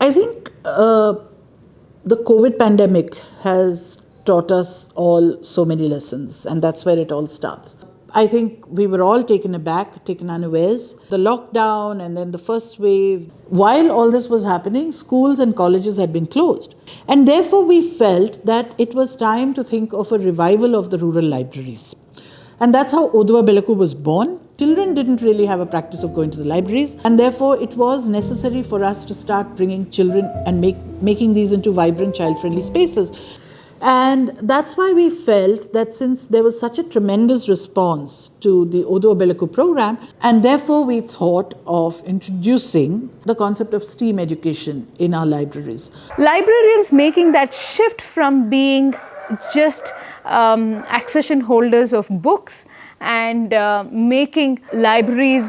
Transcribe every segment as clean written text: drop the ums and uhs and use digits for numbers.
I think the COVID pandemic has taught us all so many lessons, and that's where it all starts. I think we were all taken aback, taken unawares. The lockdown and then the first wave. While all this was happening, schools and colleges had been closed. And therefore we felt that it was time to think of a revival of the rural libraries. And that's how Oduwa Belaku was born. Children didn't really have a practice of going to the libraries, and therefore it was necessary for us to start bringing children and making these into vibrant, child-friendly spaces. And that's why we felt that since there was such a tremendous response to the Oduwa Belaku program, and therefore we thought of introducing the concept of STEAM education in our libraries. Librarians making that shift from being just accession holders of books and making libraries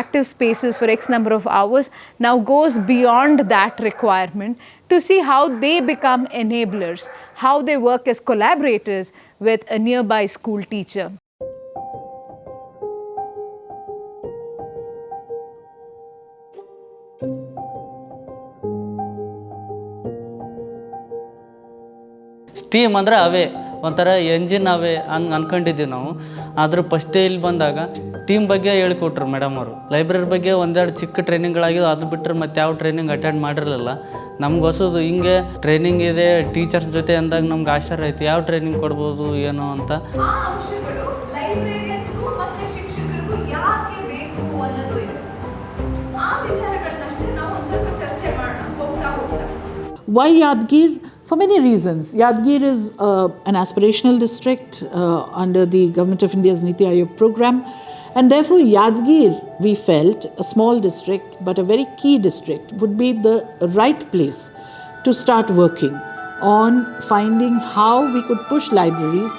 active spaces for X number of hours now goes beyond that requirement to see how they become enablers, how they work as collaborators with a nearby school teacher. Steam ಅಂದರೆ ಅವೇ ಒಂಥರ engine ಅವೇ ಹಂಗೆ ಅಂದ್ಕೊಂಡಿದ್ದೀವಿ ನಾವು. ಆದರೂ first day ಇಲ್ಲಿ ಬಂದಾಗ team ಬಗ್ಗೆ ಹೇಳ್ಕೊಟ್ರು ಮೇಡಮ್ ಅವರು. ಲೈಬ್ರರಿ ಬಗ್ಗೆ ಒಂದೆರಡು ಚಿಕ್ಕ ಟ್ರೈನಿಂಗ್ಗಳಾಗಿದ್ದು, ಅದು ಬಿಟ್ಟರೆ ಮತ್ತೆ ಯಾವ ಟ್ರೈನಿಂಗ್ ಅಟೆಂಡ್ ಮಾಡಿರಲಿಲ್ಲ. ನಮ್ಗೆ ಹೊಸದು ಹಿಂಗೆ ಟ್ರೈನಿಂಗ್ ಇದೆ ಟೀಚರ್ಸ್ ಜೊತೆ ಅಂದಾಗ ನಮ್ಗೆ ಆಶ್ಚರ್ಯ ಆಯಿತು, ಯಾವ ಟ್ರೈನಿಂಗ್ ಕೊಡ್ಬೋದು ಏನೋ ಅಂತ. Why Yadgir? For many reasons. Yadgir is an aspirational district under the Government of India's Niti Aayog program, and therefore Yadgir, we felt, a small district but a very key district, would be the right place to start working on finding how we could push libraries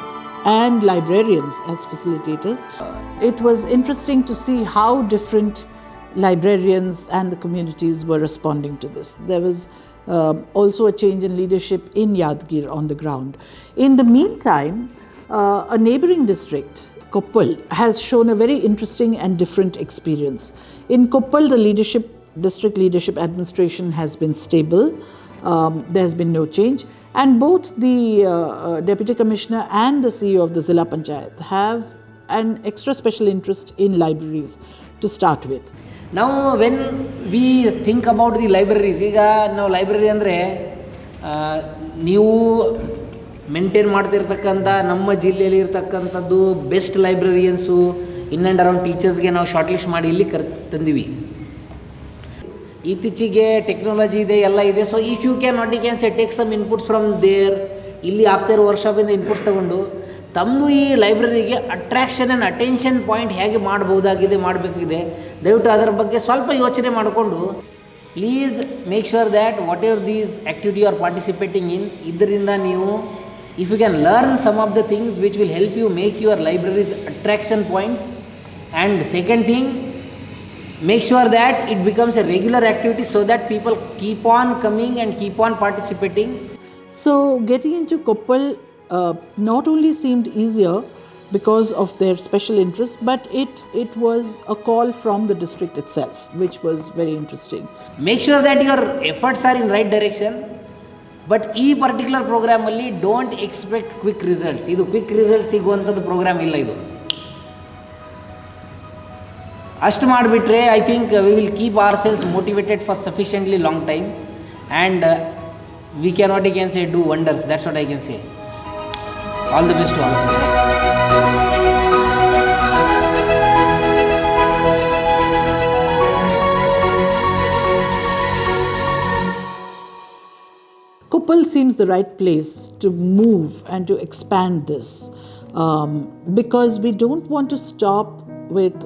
and librarians as facilitators. It was interesting to see how different librarians and the communities were responding to this. There was also a change in leadership in Yadgir on the ground. In the meantime, a neighboring district, Koppal, has shown a very interesting and different experience. In Koppal, the district leadership administration has been stable. There has been no change. And both the Deputy Commissioner and the CEO of the Zilla Panchayat have an extra special interest in libraries to start with. Now when we think about the libraries, ಈಗ ನಾವು library ಅಂದರೆ ನೀವು maintain ಮಾಡ್ತಿರ್ತಕ್ಕಂಥ ನಮ್ಮ ಜಿಲ್ಲೆಯಲ್ಲಿ ಇರ್ತಕ್ಕಂಥದ್ದು best ಲೈಬ್ರರಿಯನ್ಸು in and around ಟೀಚರ್ಸ್ಗೆ ನಾವು short list ಮಾಡಿ ಇಲ್ಲಿ ತಂದೀವಿ. ಇತ್ತೀಚೆಗೆ ಟೆಕ್ನಾಲಜಿ ಇದೆ, ಎಲ್ಲ ಇದೆ. So if you can say take some inputs from there, ಇಲ್ಲಿ ಆಗ್ತಾ ಇರೋ ವರ್ಕ್ಶಾಪಿಂದ ಇನ್ಪುಟ್ಸ್ ತೊಗೊಂಡು ತಮ್ಮದು ಈ ಲೈಬ್ರರಿಗೆ ಅಟ್ರಾಕ್ಷನ್ ಆ್ಯಂಡ್ ಅಟೆನ್ಷನ್ ಪಾಯಿಂಟ್ ಹೇಗೆ ಮಾಡಬೇಕಾಗಿದೆ ದಯವಿಟ್ಟು ಅದರ ಬಗ್ಗೆ ಸ್ವಲ್ಪ ಯೋಚನೆ ಮಾಡಿಕೊಂಡು please make sure that whatever these activity you are participating in, ಇದರಿಂದ ನೀವು if you can learn some of the things which will help you make your libraries attraction points. And second thing, make sure that it becomes a regular activity so that people keep on coming and keep on participating. So getting into Koppal not only seemed easier because of their special interest, but it was a call from the district itself, which was very interesting. Make sure that your efforts are in right direction, but ಈ particular ಪ್ರೋಗ್ರಾಮಲ್ಲಿ don't expect quick results. ಇದು quick result ಸಿಗುವಂಥದ್ದು program ಇಲ್ಲ. ಇದು ಅಷ್ಟು ಮಾಡಿಬಿಟ್ರೆ I think we will keep ourselves motivated for sufficiently long time and we cannot can say do wonders. That's what I can say. All the best to all. Koppal seems the right place to move and to expand this because we don't want to stop with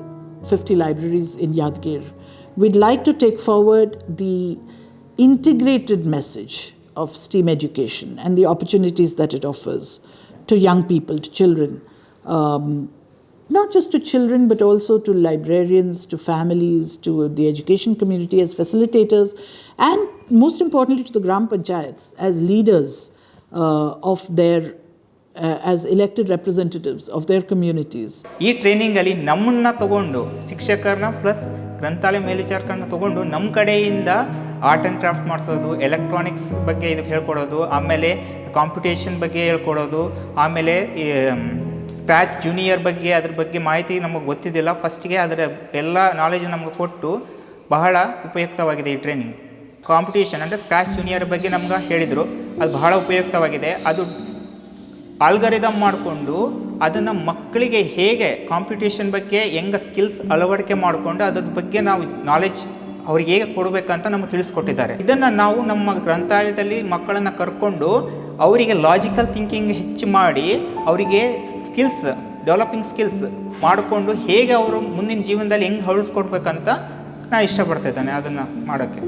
50 libraries in Yadgir. We'd like to take forward the integrated message of STEAM education and the opportunities that it offers to young people, to children. Not just to children, but also to librarians, to families, to the education community as facilitators, and most importantly to the Gram Panchayats as leaders of their as elected representatives of their communities. ಈ ಟ್ರೈನಿಂಗಲ್ಲಿ ನಮ್ಮನ್ನು ತಗೊಂಡು ಶಿಕ್ಷಕರನ್ನ plus ಗ್ರಂಥಾಲಯ ಮೇಲ್ವಿಚಾರಕರನ್ನ ತಗೊಂಡು ನಮ್ಮ ಕಡೆಯಿಂದ art and crafts ಮಾಡಿಸೋದು, electronics ಬಗ್ಗೆ ಇದಕ್ಕೆ ಹೇಳ್ಕೊಡೋದು, ಆಮೇಲೆ ಕಾಂಪಿಟೇಷನ್ ಬಗ್ಗೆ ಹೇಳ್ಕೊಡೋದು, ಆಮೇಲೆ ಸ್ಕ್ರ್ಯಾಚ್ ಜೂನಿಯರ್ ಬಗ್ಗೆ ಅದ್ರ ಬಗ್ಗೆ ಮಾಹಿತಿ ನಮಗೆ ಗೊತ್ತಿದ್ದಿಲ್ಲ. ಫಸ್ಟಿಗೆ ಅದರ ಎಲ್ಲ ನಾಲೆಜ್ ನಮಗೆ ಕೊಟ್ಟು ಬಹಳ ಉಪಯುಕ್ತವಾಗಿದೆ ಈ ಟ್ರೈನಿಂಗ್. ಕಾಂಪಿಟೇಷನ್ ಅಂದರೆ ಸ್ಕ್ರ್ಯಾಚ್ ಜೂನಿಯರ್ ಬಗ್ಗೆ ನಮ್ಗೆ ಹೇಳಿದರು, ಅದು ಬಹಳ ಉಪಯುಕ್ತವಾಗಿದೆ. ಅದು ಆಲ್ಗರಿದಮ್ ಮಾಡಿಕೊಂಡು ಅದನ್ನು ಮಕ್ಕಳಿಗೆ ಹೇಗೆ ಕಾಂಪಿಟೇಷನ್ ಬಗ್ಗೆ ಹೆಂಗೆ ಸ್ಕಿಲ್ಸ್ ಅಳವಡಿಕೆ ಮಾಡಿಕೊಂಡು ಅದ್ರ ಬಗ್ಗೆ ನಾವು ನಾಲೆಜ್ ಅವ್ರಿಗೆ ಹೇಗೆ ಕೊಡಬೇಕಂತ ನಮಗೆ ತಿಳಿಸ್ಕೊಟ್ಟಿದ್ದಾರೆ. ಇದನ್ನು ನಾವು ನಮ್ಮ ಗ್ರಂಥಾಲಯದಲ್ಲಿ ಮಕ್ಕಳನ್ನು ಕರ್ಕೊಂಡು ಅವರಿಗೆ ಲಾಜಿಕಲ್ ಥಿಂಕಿಂಗ್ ಹೆಚ್ಚು ಮಾಡಿ ಅವರಿಗೆ ಸ್ಕಿಲ್ಸ್ ಡೆವಲಪಿಂಗ್ ಸ್ಕಿಲ್ಸ್ ಮಾಡಿಕೊಂಡು ಹೇಗೆ ಅವರು ಮುಂದಿನ ಜೀವನದಲ್ಲಿ ಹೆಂಗೆ ಅಳಿಸ್ಕೊಡ್ಬೇಕಂತ ನಾನು ಇಷ್ಟಪಡ್ತಿದ್ದೇನೆ ಅದನ್ನು ಮಾಡೋಕ್ಕೆ.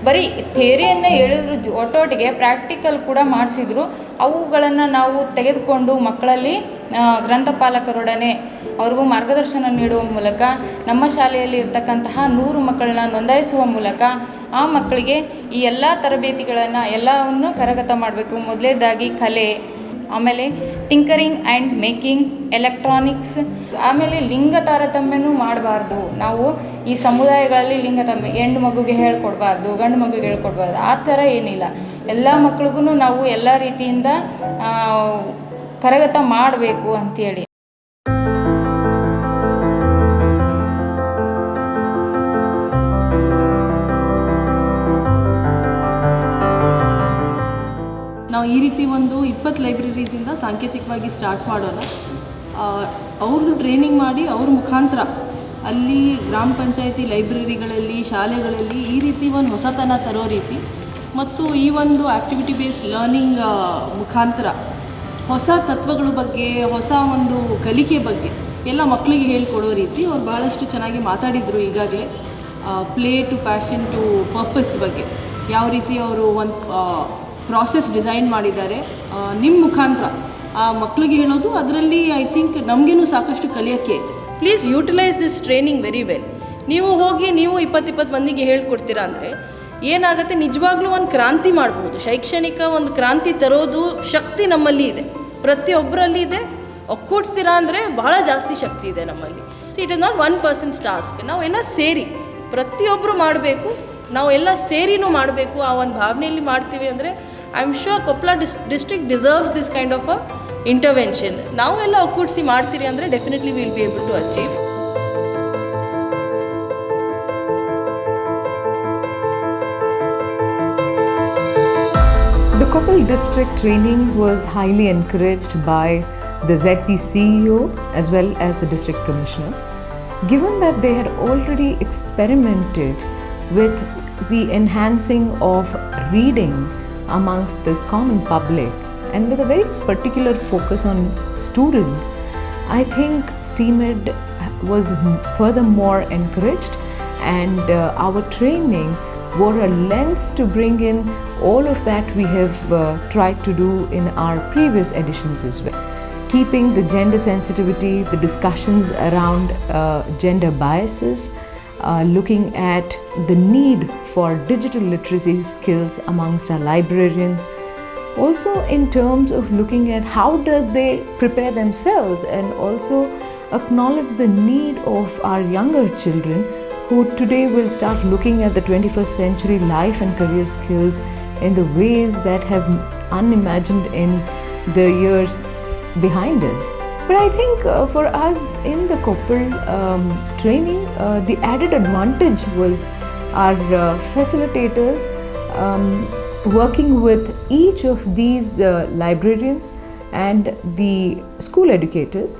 ಬರೀ ಥಿಯರಿಯನ್ನು ಹೇಳಿದ್ರು ಒಟ್ಟೊಟ್ಟಿಗೆ ಪ್ರಾಕ್ಟಿಕಲ್ ಕೂಡ ಮಾಡಿಸಿದ್ರು. ಅವುಗಳನ್ನು ನಾವು ತೆಗೆದುಕೊಂಡು ಮಕ್ಕಳಲ್ಲಿ ಗ್ರಂಥಪಾಲಕರೊಡನೆ ಅವ್ರಿಗೂ ಮಾರ್ಗದರ್ಶನ ನೀಡುವ ಮೂಲಕ ನಮ್ಮ ಶಾಲೆಯಲ್ಲಿ ಇರ್ತಕ್ಕಂತಹ 100 ಮಕ್ಕಳನ್ನ ನೋಂದಾಯಿಸುವ ಮೂಲಕ ಆ ಮಕ್ಕಳಿಗೆ ಈ ಎಲ್ಲ ತರಬೇತಿಗಳನ್ನು ಎಲ್ಲವನ್ನು ಕರಗತ ಮಾಡಬೇಕು. ಮೊದಲನೇದಾಗಿ ಕಲೆ, ಆಮೇಲೆ ಟಿಂಕರಿಂಗ್ ಆ್ಯಂಡ್ ಮೇಕಿಂಗ್, ಎಲೆಕ್ಟ್ರಾನಿಕ್ಸ್, ಆಮೇಲೆ ಲಿಂಗ ತಾರತಮ್ಯನೂ ಮಾಡಬಾರ್ದು. ನಾವು ಈ ಸಮುದಾಯಗಳಲ್ಲಿ ಲಿಂಗ ತಾರತಮ್ಯ ಹೆಣ್ಣು ಮಗುಗೆ ಹೇಳ್ಕೊಡ್ಬಾರ್ದು, ಗಂಡು ಮಗುಗೆ ಹೇಳ್ಕೊಡ್ಬಾರ್ದು, ಆ ಥರ ಏನಿಲ್ಲ. ಎಲ್ಲ ಮಕ್ಳಿಗೂ ನಾವು ಎಲ್ಲ ರೀತಿಯಿಂದ ಕರಗತ ಮಾಡಬೇಕು ಅಂಥೇಳಿ. ನಾವು ಈ ರೀತಿ ಒಂದು 20 ಲೈಬ್ರರೀಸಿಂದ ಸಾಂಕೇತಿಕವಾಗಿ ಸ್ಟಾರ್ಟ್ ಮಾಡೋಣ. ಅವ್ರದ್ದು ಟ್ರೈನಿಂಗ್ ಮಾಡಿ ಅವ್ರ ಮುಖಾಂತರ ಅಲ್ಲಿ ಗ್ರಾಮ ಪಂಚಾಯತಿ ಲೈಬ್ರರಿಗಳಲ್ಲಿ, ಶಾಲೆಗಳಲ್ಲಿ ಈ ರೀತಿ ಒಂದು ಹೊಸತನ ತರೋ ರೀತಿ ಮತ್ತು ಈ ಒಂದು ಆ್ಯಕ್ಟಿವಿಟಿ ಬೇಸ್ಡ್ ಲರ್ನಿಂಗ್ ಮುಖಾಂತರ ಹೊಸ ತತ್ವಗಳ ಬಗ್ಗೆ, ಹೊಸ ಒಂದು ಕಲಿಕೆ ಬಗ್ಗೆ ಎಲ್ಲ ಮಕ್ಕಳಿಗೆ ಹೇಳ್ಕೊಡೋ ರೀತಿ ಅವ್ರು ಭಾಳಷ್ಟು ಚೆನ್ನಾಗಿ ಮಾತಾಡಿದರು. ಈಗಾಗಲೇ play to passion to purpose ಬಗ್ಗೆ ಯಾವ ರೀತಿ ಅವರು ಒಂದು ಪ್ರಾಸೆಸ್ ಡಿಸೈನ್ ಮಾಡಿದ್ದಾರೆ ನಿಮ್ಮ ಮುಖಾಂತರ ಆ ಮಕ್ಕಳಿಗೆ ಹೇಳೋದು. ಅದರಲ್ಲಿ ಐ ಥಿಂಕ್ ನಮಗೇನು ಸಾಕಷ್ಟು ಕಲಿಯೋಕ್ಕೆ. Please utilise this training very well. ನೀವು ಹೋಗಿ ನೀವು 20 ಮಂದಿಗೆ ಹೇಳ್ಕೊಡ್ತೀರಾ ಅಂದರೆ ಏನಾಗುತ್ತೆ, ನಿಜವಾಗ್ಲೂ ಒಂದು ಕ್ರಾಂತಿ ಮಾಡ್ಬೋದು. ಶೈಕ್ಷಣಿಕ ಒಂದು ಕ್ರಾಂತಿ ತರೋದು ಶಕ್ತಿ ನಮ್ಮಲ್ಲಿ ಇದೆ, ಪ್ರತಿಯೊಬ್ಬರಲ್ಲಿ ಇದೆ. ಒಕ್ಕೂಡಿಸ್ತೀರಾ ಅಂದರೆ ಬಹಳ ಜಾಸ್ತಿ ಶಕ್ತಿ ಇದೆ ನಮ್ಮಲ್ಲಿ. So it is not one persons task. ನಾವೆಲ್ಲ ಸೇರಿ ಪ್ರತಿಯೊಬ್ಬರು ಮಾಡಬೇಕು, ನಾವೆಲ್ಲ ಸೇರಿನೂ ಮಾಡಬೇಕು. ಆ ಒಂದು ಭಾವನೆಯಲ್ಲಿ ಮಾಡ್ತೀವಿ ಅಂದರೆ I am sure Koppal district deserves this kind of a intervention. ನಾವೆಲ್ಲ ಒಕ್ಕೂಡಿಸಿ ಮಾಡ್ತೀರಿ ಅಂದರೆ definitely will be able to achieve. The Koppal district training was highly encouraged by the ZP CEO as well as the district commissioner. Given that they had already experimented with the enhancing of reading amongst the common public and with a very particular focus on students, I think STEAMED was furthermore encouraged, and our training wore a lens to bring in all of that we have tried to do in our previous editions as well. Keeping the gender sensitivity, the discussions around gender biases, looking at the need for digital literacy skills amongst our librarians. Also in terms of looking at how do they prepare themselves and also acknowledge the need of our younger children who today will start looking at the 21st century life and career skills in the ways that have unimagined in the years behind us. But I think for us in the Koppal training, the added advantage was our facilitators working with each of these librarians and the school educators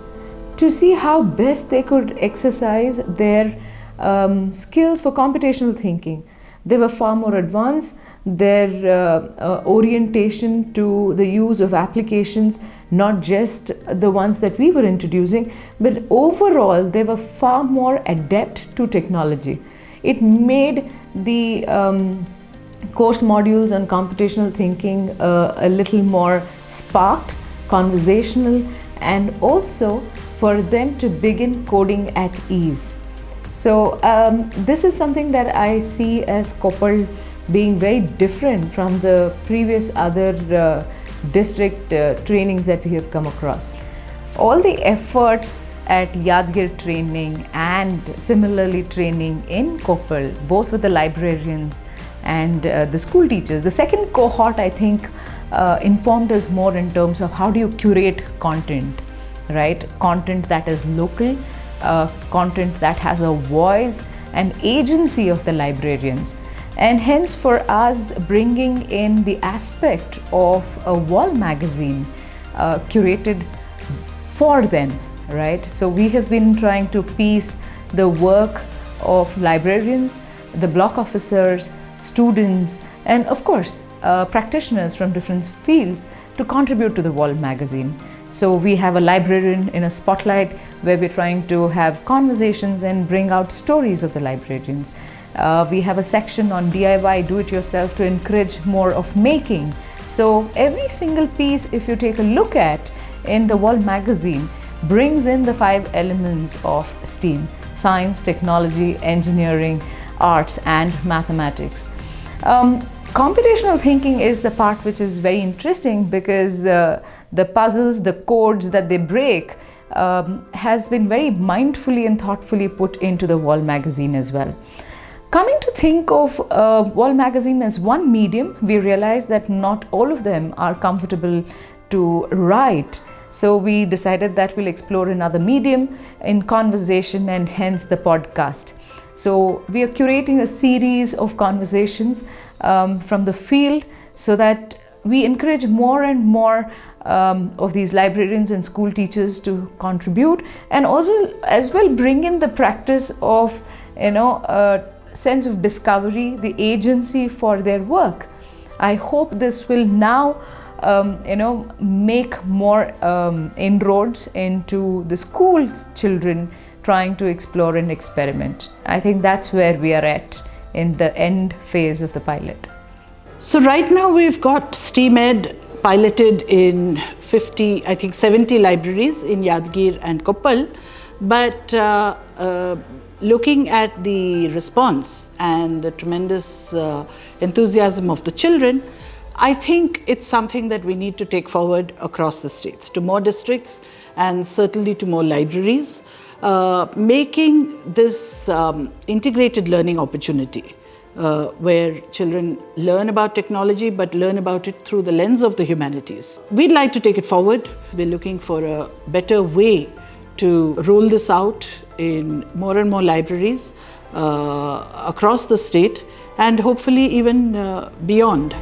to see how best they could exercise their skills for computational thinking. They were far more advanced. Their orientation to the use of applications, not just the ones that we were introducing, but overall they were far more adept to technology. It made the course modules on computational thinking a little more sparked, conversational, and also for them to begin coding at ease. So this is something that I see as Koppal being very different from the previous other district trainings that we have come across. All the efforts at Yadgir training and similarly training in Koppal, both with the librarians and the school teachers. The second cohort, I think, informed us more in terms of how do you curate content, right? Content that is local, content that has a voice and agency of the librarians. And hence for us, bringing in the aspect of a wall magazine curated for them, right? So we have been trying to piece the work of librarians, the block officers, students, and of course practitioners from different fields to contribute to the wall magazine. So we have a librarian in a spotlight where we're trying to have conversations and bring out stories of the librarians. We have a section on DIY, do it yourself, to encourage more of making. So every single piece, if you take a look at in the wall magazine, brings in the 5 elements of STEAM: science, technology, engineering, arts, and mathematics. Computational thinking is the part which is very interesting because the puzzles, the codes that they break has been very mindfully and thoughtfully put into the wall magazine as well. Coming to think of wall magazine as one medium, we realize that not all of them are comfortable to write. So we decided that we'll explore another medium in conversation, and hence the podcast. So we are curating a series of conversations from the field so that we encourage more and more of these librarians and school teachers to contribute, and also as well bring in the practice of, a sense of discovery, the agency for their work. I hope this will now make more inroads into the school children trying to explore and experiment. I think that's where we are at in the end phase of the pilot. So right now we've got STEAM-Ed piloted in 70 libraries in Yadgir and Koppal, but looking at the response and the tremendous enthusiasm of the children, I think it's something that we need to take forward across the states, to more districts and certainly to more libraries, making this integrated learning opportunity where children learn about technology but learn about it through the lens of the humanities. We'd like to take it forward. We're looking for a better way to roll this out in more and more libraries across the state and hopefully even beyond.